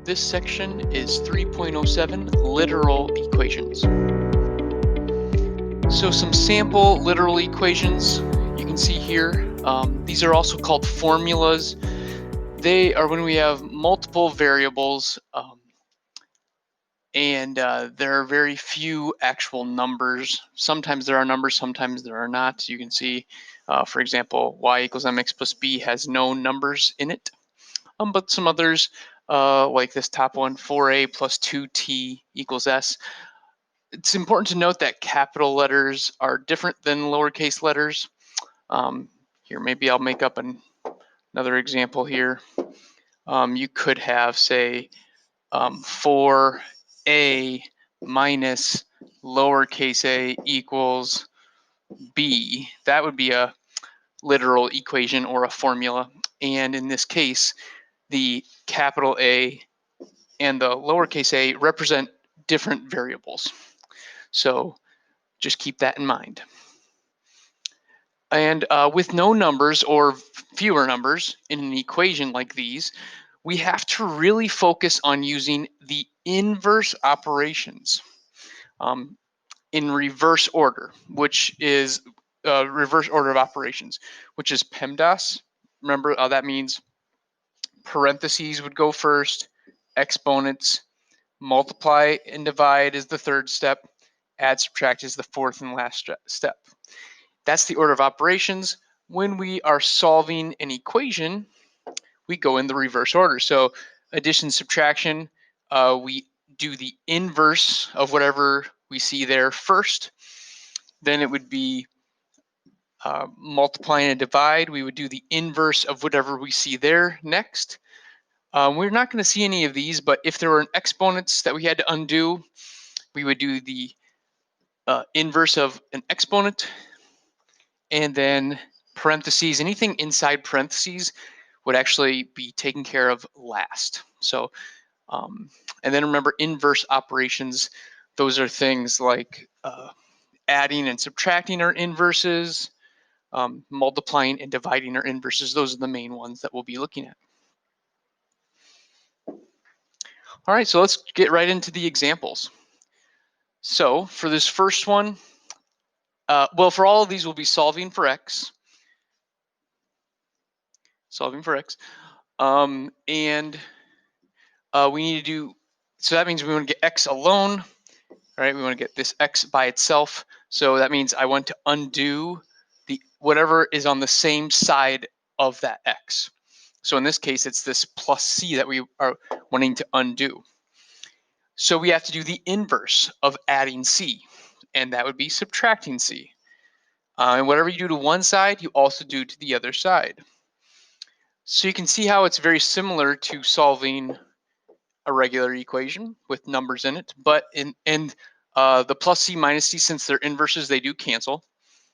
This section is 3.07 literal equations. So some sample literal equations you can see here. These are also called formulas. They are when we have multiple variables and there are very few actual numbers. Sometimes there are numbers, sometimes there are not. So you can see, for example, y equals mx plus b has no numbers in it. But some others, like this top one, 4a plus 2t equals s. It's important to note that capital letters are different than lowercase letters. Here, maybe I'll make up another example here. You could have, say, 4a minus lowercase a equals b. That would be a literal equation or a formula. And in this case, the capital A and the lowercase a represent different variables. So just keep that in mind. And with no numbers or fewer numbers in an equation like these, we have to really focus on using the inverse operations in reverse order, which is reverse order of operations, which is PEMDAS. Remember, that means parentheses would go first, exponents, multiply and divide is the third step, add, subtract is the fourth and last step. That's the order of operations. When we are solving an equation, we go in the reverse order. So addition, subtraction, we do the inverse of whatever we see there first. Then it would be multiply and divide. We would do the inverse of whatever we see there next. We're not going to see any of these, but if there were exponents that we had to undo, we would do the inverse of an exponent, and then parentheses. Anything inside parentheses would actually be taken care of last. So, and then remember inverse operations. Those are things like adding and subtracting are inverses, multiplying and dividing are inverses. Those are the main ones that we'll be looking at. All right, so let's get right into the examples. So for this first one, well, for all of these, we'll be solving for x. Solving for x. And we need to do, so that means we want to get x alone, right? We want to get this x by itself. So that means I want to undo the whatever is on the same side of that x. So in this case, it's this plus c that we are wanting to undo. So we have to do the inverse of adding c, and that would be subtracting c. And whatever you do to one side, you also do to the other side. So you can see how it's very similar to solving a regular equation with numbers in it, but the plus c minus c, since they're inverses, they do cancel.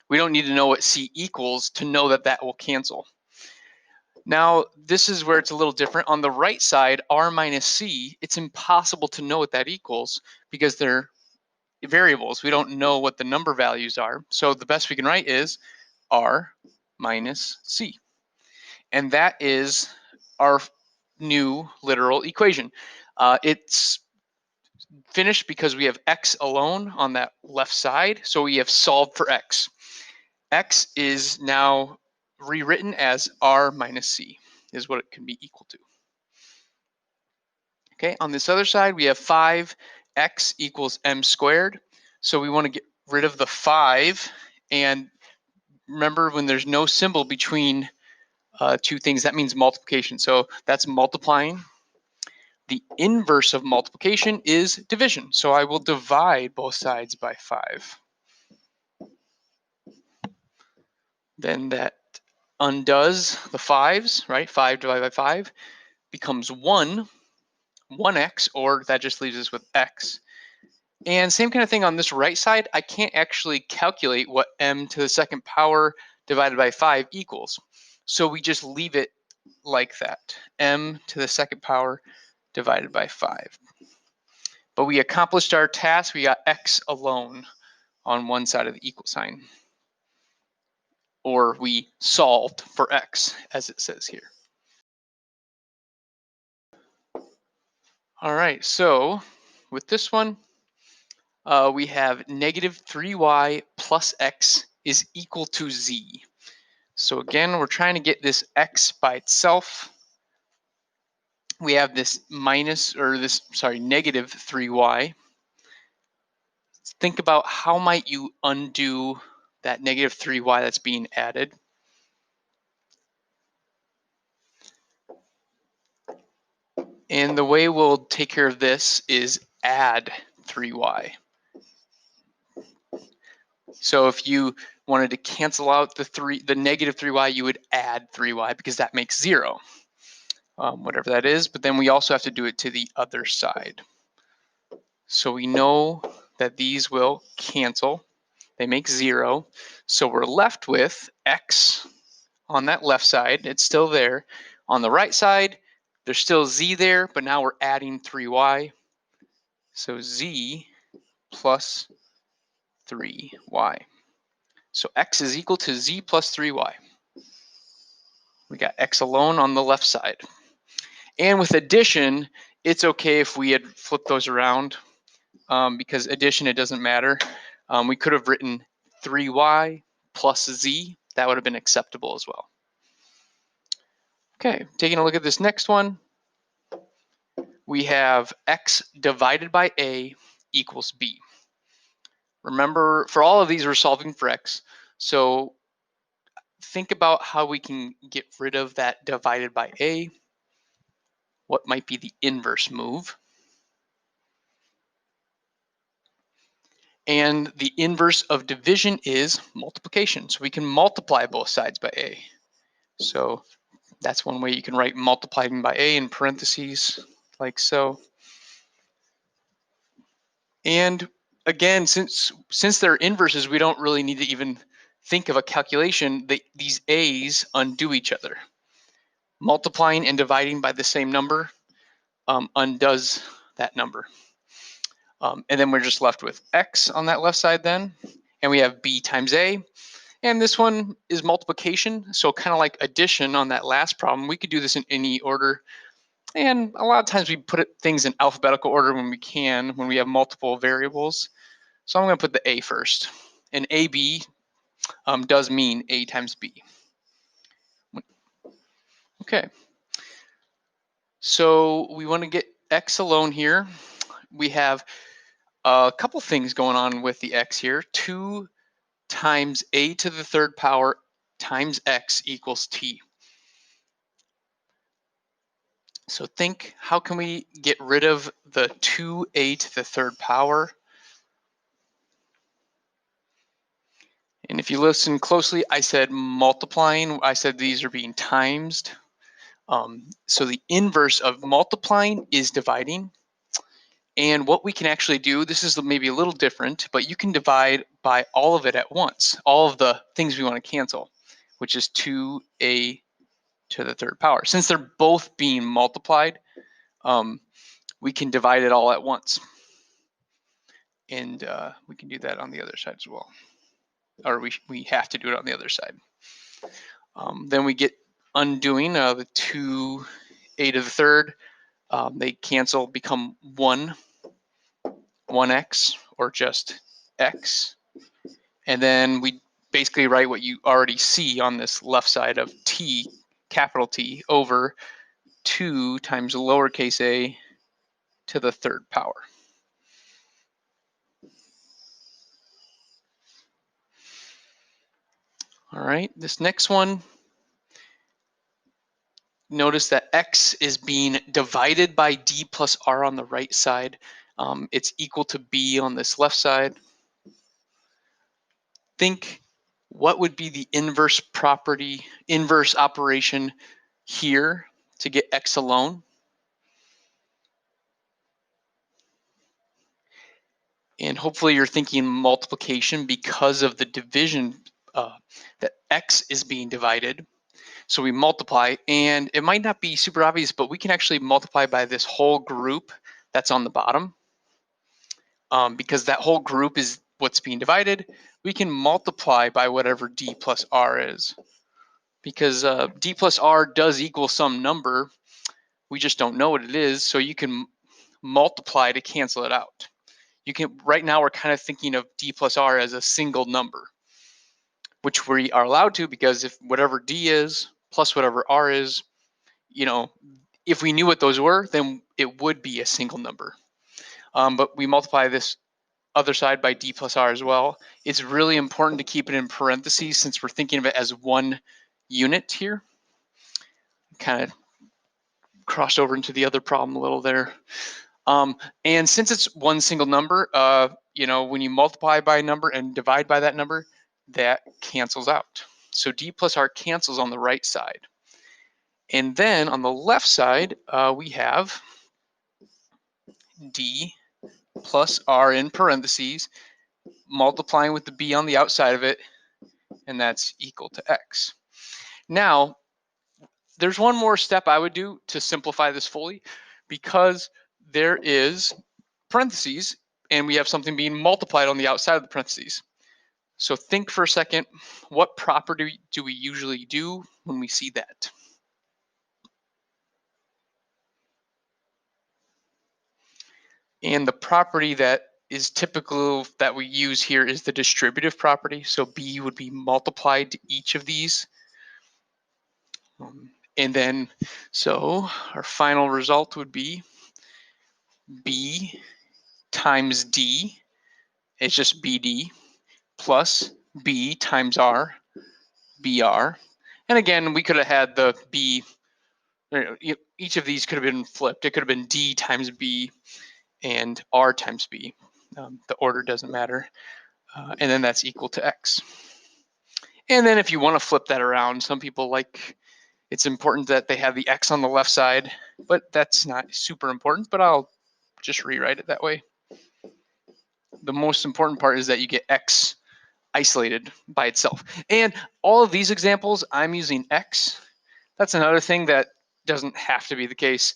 We don't need to know what c equals to know that that will cancel. Now, this is where it's a little different. On the right side, r minus c, it's impossible to know what that equals because they're variables. We don't know what the number values are. So the best we can write is r minus c. And that is our new literal equation. It's finished because we have x alone on that left side. So we have solved for x. X is now rewritten as r minus c is what it can be equal to. Okay, on this other side, we have 5x equals m squared. So we want to get rid of the 5. And remember, when there's no symbol between two things, that means multiplication. So that's multiplying. The inverse of multiplication is division. So I will divide both sides by 5. Then that undoes the 5's, right? 5 divided by 5 becomes 1x, or that just leaves us with x. And same kind of thing on this right side. I can't actually calculate what m to the second power divided by 5 equals. So we just leave it like that, m to the second power divided by 5. But we accomplished our task. We got x alone on one side of the equal sign. Or we solved for x, as it says here. All right, so with this one, we have negative 3y plus x is equal to z. So again, we're trying to get this x by itself. We have this negative 3y. Think about how might you undo that negative 3y that's being added. And the way we'll take care of this is add 3y. So if you wanted to cancel out the negative 3y, you would add 3y because that makes 0, whatever that is. But then we also have to do it to the other side. So we know that these will cancel. They make 0. So we're left with x on that left side. It's still there. On the right side, there's still z there, but now we're adding 3y. So z plus 3y. So x is equal to z plus 3y. We got x alone on the left side. And with addition, it's okay if we had flipped those around because addition, it doesn't matter. We could have written 3y plus z. That would have been acceptable as well. Okay, taking a look at this next one. We have x divided by a equals b. Remember, for all of these, we're solving for x. So think about how we can get rid of that divided by a. What might be the inverse move? And the inverse of division is multiplication. So we can multiply both sides by a. So that's one way you can write multiplying by a in parentheses, like so. And again, since they're inverses, we don't really need to even think of a calculation. These a's undo each other. Multiplying and dividing by the same number undoes that number. And then we're just left with x on that left side then. And we have b times a. And this one is multiplication. So kind of like addition on that last problem. We could do this in any order. And a lot of times we put things in alphabetical order when we can, when we have multiple variables. So I'm going to put the a first. And AB does mean a times b. Okay. So we want to get x alone here. We have a couple things going on with the x here. 2 times a to the third power times x equals t. So think, how can we get rid of the 2a to the third power? And if you listen closely, I said multiplying. I said these are being timesed. So the inverse of multiplying is dividing. And what we can actually do, this is maybe a little different, but you can divide by all of it at once, all of the things we want to cancel, which is 2a to the third power. Since they're both being multiplied, we can divide it all at once. And we can do that on the other side as well. Or we have to do it on the other side. Then we get undoing the 2a to the third. They cancel, become 1x, or just x. And then we basically write what you already see on this left side of t, capital T, over 2 times lowercase a to the third power. All right, this next one, notice that x is being divided by d plus r on the right side. It's equal to b on this left side. Think, what would be the inverse operation here to get x alone? And hopefully you're thinking multiplication because of the division that x is being divided. So we multiply, and it might not be super obvious, but we can actually multiply by this whole group that's on the bottom. Because that whole group is what's being divided, we can multiply by whatever d plus r is. Because d plus r does equal some number, we just don't know what it is. So multiply to cancel it out. You can, right now we're kind of thinking of d plus r as a single number, which we are allowed to, because if whatever d is plus whatever r is, you know, if we knew what those were, then it would be a single number. But we multiply this other side by d plus r as well. It's really important to keep it in parentheses since we're thinking of it as one unit here. Kind of crossed over into the other problem a little there. And since it's one single number, you know, when you multiply by a number and divide by that number, that cancels out. So d plus r cancels on the right side. And then on the left side, we have d plus r in parentheses, multiplying with the b on the outside of it, and that's equal to x. Now, there's one more step I would do to simplify this fully, because there is parentheses and we have something being multiplied on the outside of the parentheses. So think for a second, what property do we usually do when we see that? And the property that is typical that we use here is the distributive property. So b would be multiplied to each of these. And then, so our final result would be b times d, it's just bd, plus b times r, br. And again, we could have had the b, each of these could have been flipped. It could have been d times b and r times b. The order doesn't matter. And then that's equal to x. And then if you want to flip that around, some people like, it's important that they have the x on the left side, but that's not super important, but I'll just rewrite it that way. The most important part is that you get x isolated by itself. And all of these examples, I'm using x. That's another thing that doesn't have to be the case.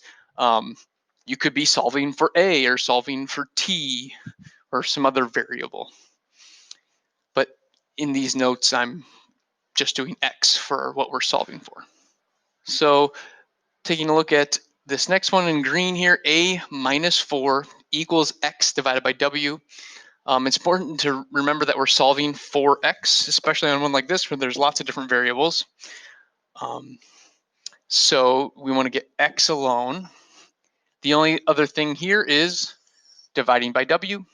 You could be solving for a or solving for t or some other variable. But in these notes, I'm just doing x for what we're solving for. So taking a look at this next one in green here, a minus 4 equals x divided by w. It's important to remember that we're solving for x, especially on one like this where there's lots of different variables. So we want to get x alone. The only other thing here is dividing by w.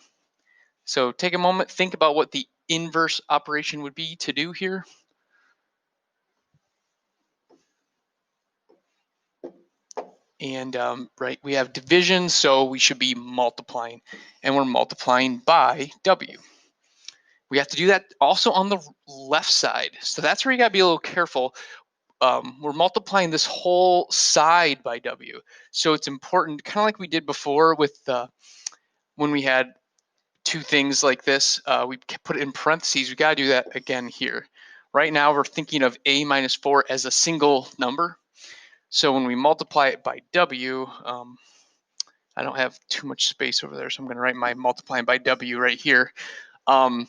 So take a moment, think about what the inverse operation would be to do here. And right, we have division, so we should be multiplying, and we're multiplying by w. We have to do that also on the left side. So that's where you gotta be a little careful. We're multiplying this whole side by w. So it's important, kind of like we did before with when we had two things like this, we put it in parentheses. We gotta do that again here. Right now we're thinking of a minus 4 as a single number. So when we multiply it by w, I don't have too much space over there, so I'm going to write my multiplying by w right here. Yeah,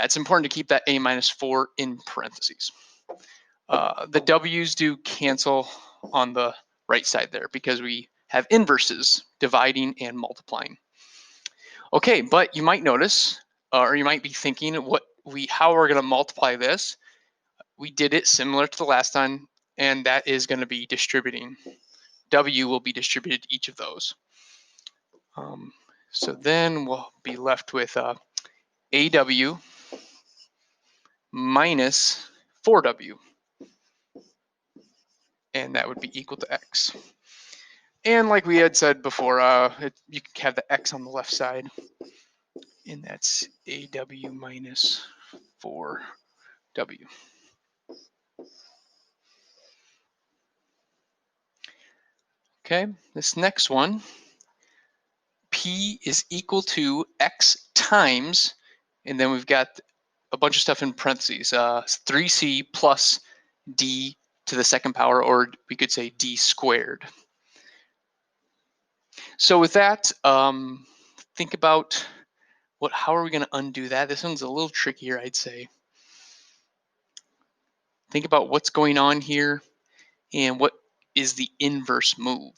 it's important to keep that a minus 4 in parentheses. The w's do cancel on the right side there because we have inverses, dividing and multiplying. Okay, but you might notice, or you might be thinking, how we're going to multiply this. We did it similar to the last time, and that is going to be distributing. W will be distributed to each of those. So then we'll be left with AW minus 4W, and that would be equal to X. And like we had said before, you can have the X on the left side, and that's AW minus 4W. Okay, this next one, P is equal to X times, and then we've got a bunch of stuff in parentheses, 3C plus D to the second power, or we could say D squared. So with that, think about how are we going to undo that? This one's a little trickier, I'd say. Think about what's going on here and what is the inverse move.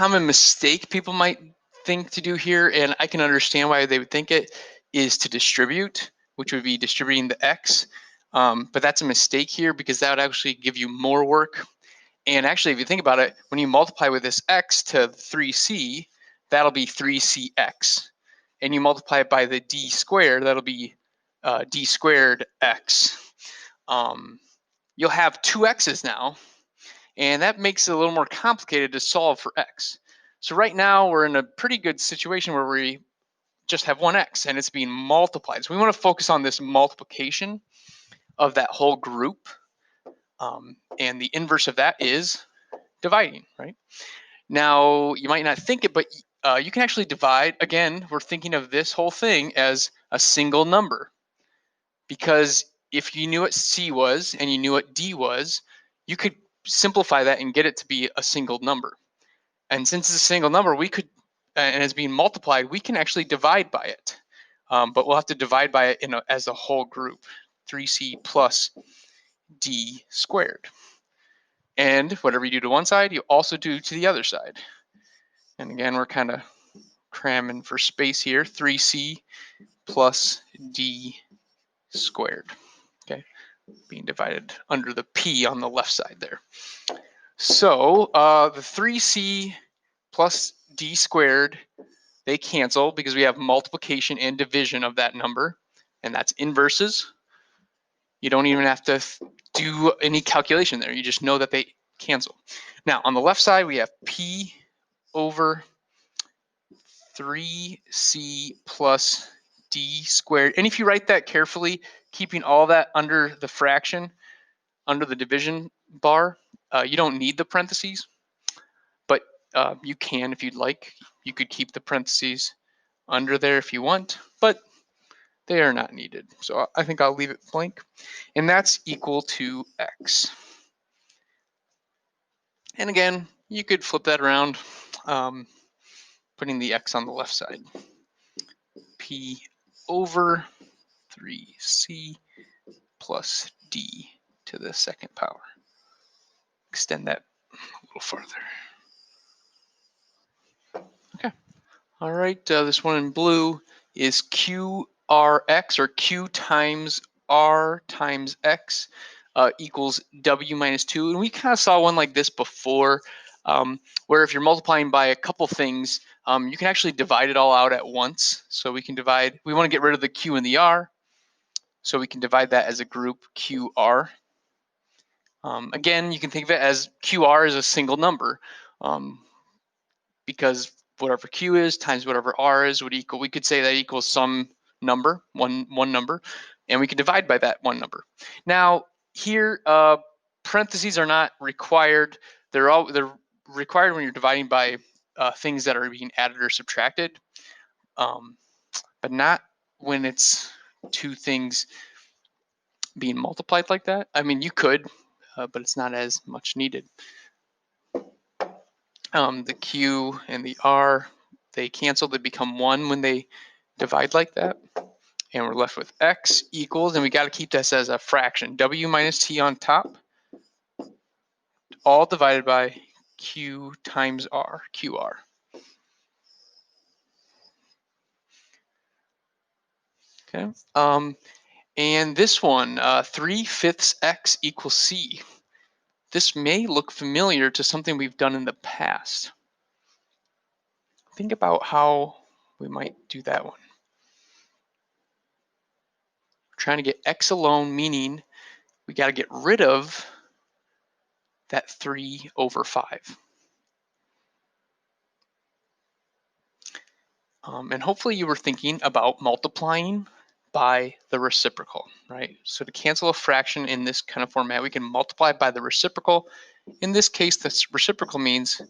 common mistake people might think to do here, and I can understand why they would think it, is to distribute, which would be distributing the x. But that's a mistake here because that would actually give you more work. And actually, if you think about it, when you multiply with this x to 3c, that'll be 3cx. And you multiply it by the d squared, that'll be d squared x. You'll have two x's now, and that makes it a little more complicated to solve for x. So right now, we're in a pretty good situation where we just have one x, and it's being multiplied. So we want to focus on this multiplication of that whole group. And the inverse of that is dividing, right? Now, you might not think it, but you can actually divide. Again, we're thinking of this whole thing as a single number. Because if you knew what C was and you knew what D was, you could simplify that and get it to be a single number. And since it's a single number, we could, and it's being multiplied, we can actually divide by it. But we'll have to divide by it as a whole group, 3C plus D squared. And whatever you do to one side, you also do to the other side. And again, we're kind of cramming for space here, 3C plus D squared, okay? Being divided under the P on the left side there. So the 3C plus D squared, they cancel because we have multiplication and division of that number, and that's inverses. You don't even have to do any calculation there. You just know that they cancel. Now, on the left side, we have P over 3C plus D squared. And if you write that carefully, keeping all that under the fraction, under the division bar, you don't need the parentheses, but you can if you'd like. You could keep the parentheses under there if you want, but they are not needed. So I think I'll leave it blank. And that's equal to x. And again, you could flip that around, putting the x on the left side. P over 3c plus d to the second power. Extend that a little farther. Okay. All right, this one in blue is QRX, or Q times R times X equals W minus 2. And we kind of saw one like this before, where if you're multiplying by a couple things, you can actually divide it all out at once. So we can divide, we want to get rid of the Q and the R, so we can divide that as a group QR. Again, you can think of it as QR is a single number, because whatever Q is times whatever R is would equal, we could say that equals some number, one number, and we can divide by that one number. Now here, parentheses are not required. They're required when you're dividing by things that are being added or subtracted, but not when it's two things being multiplied like that. I mean, you could, but it's not as much needed. The Q and the R, they cancel, they become one when they divide like that. And we're left with X equals, and we got to keep this as a fraction, W minus T on top, all divided by Q times R, QR. Okay. And this one, 3/5 X equals C. This may look familiar to something we've done in the past. Think about how we might do that one. We're trying to get X alone, meaning we got to get rid of that 3/5. And hopefully you were thinking about multiplying by the reciprocal, right? So to cancel a fraction in this kind of format, we can multiply by the reciprocal. In this case, the reciprocal means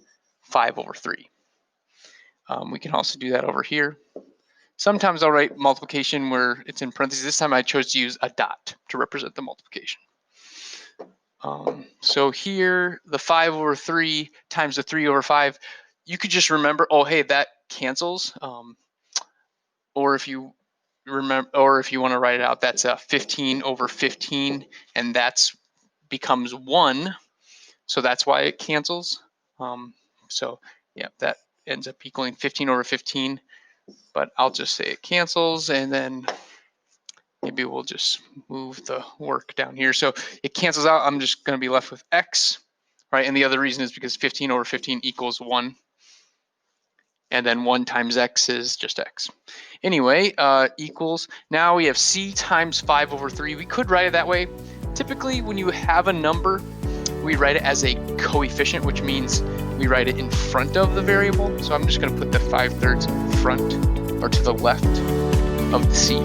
5/3. We can also do that over here. Sometimes I'll write multiplication where it's in parentheses. This time I chose to use a dot to represent the multiplication. So here, the 5/3 times the 3/5, you could just remember, oh, hey, that cancels. Or if you remember, or if you want to write it out, that's a 15/15, and that's becomes 1. So that's why it cancels. So Yep, that ends up equaling 15 over 15, but I'll just say it cancels, and then maybe we'll just move the work down here. So it cancels out. I'm just going to be left with x, right? And the other reason is because 15 over 15 equals 1. And then 1 times x is just x. Anyway, equals, now we have c times 5 over 3. We could write it that way. Typically, when you have a number, we write it as a coefficient, which means we write it in front of the variable. So I'm just going to put the 5/3 in front or to the left of the c.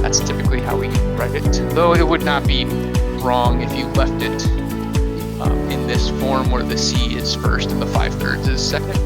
That's typically how we write it, though it would not be wrong if you left it in this form where the c is first and the 5/3 is second.